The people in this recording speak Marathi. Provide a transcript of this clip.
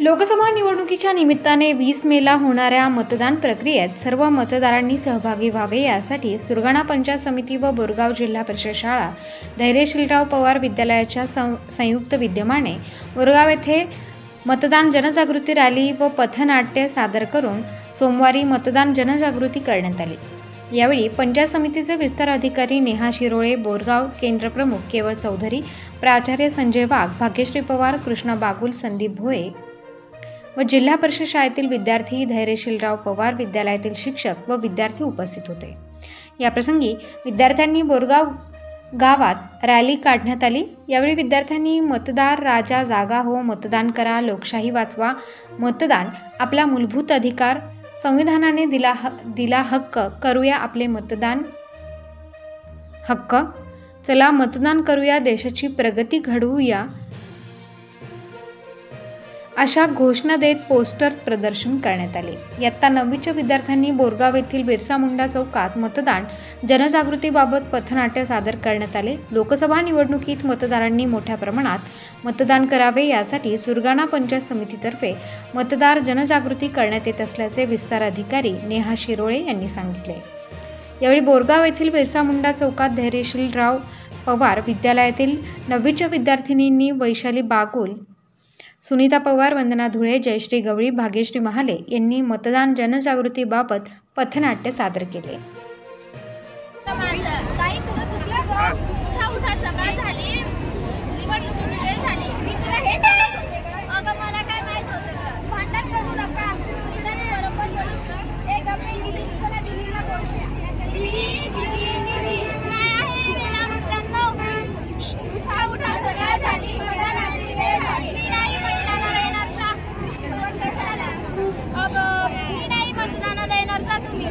लोकसभा निवडणुकीच्या निमित्ताने 20 मेला होणाऱ्या मतदान प्रक्रियेत सर्व मतदारांनी सहभागी व्हावे यासाठी सुरगाणा पंचायत समिती व बोरगाव जिल्हा परिषद शाळा धैर्यशीलराव पवार विद्यालयाच्या संयुक्त विद्यमाने बोरगाव येथे मतदान जनजागृती रॅली व पथनाट्य सादर करून सोमवारी मतदान जनजागृती करण्यात आली। यावेळी पंचायत समितीचे विस्तार अधिकारी नेहा शिरोळे, बोरगाव केंद्र प्रमुख केवळ चौधरी, प्राचार्य संजय वाघ, भाग्यश्री पवार, कृष्णा बागुल, संदीप भोये व जिल्हा परिषद शाळेतील विद्यार्थी, धैर्यशीलराव पवार विद्यालयातील शिक्षक व विद्यार्थी उपस्थित होते। याप्रसंगी विद्यार्थ्यांनी बोरगाव गावात रॅली काढण्यात आली। यावेळी विद्यार्थ्यांनी मतदार राजा जागा हो, मतदान करा, लोकशाही वाचवा, मतदान आपला मूलभूत अधिकार, संविधानाने दिला हक्क, करूया आपले मतदान हक्क, चला मतदान करूया, देशाची प्रगती घडवूया अशा घोषणा देत पोस्टर प्रदर्शन करण्यात आले। इयत्ता 9वीच्या विद्यार्थ्यांनी बोरगाव येथील बिरसा मुंडा चौकात मतदान जनजागृतीबाबत पथनाट्य सादर करण्यात आले। लोकसभा निवडणुकीत मतदारांनी मोठ्या प्रमाणात मतदान करावे यासाठी सुरगाणा पंचायत समितीतर्फे मतदार जनजागृती करण्यात येत असल्याचे विस्तार अधिकारी नेहा शिरोळे यांनी सांगितले। यावेळी बोरगाव येथील बिरसा मुंडा चौकात धैर्यशीलराव पवार विद्यालयातील 9वीच्या विद्यार्थिनींनी वैशाली बागुल, सुनीता पवार, वंदना धुळे, जयश्री गवळी, भाग्यश्री महाले यांनी मतदान जनजागृतीबाबत पथनाट्य सादर केले। मी नाही मतदानाला येणार का तुम्ही?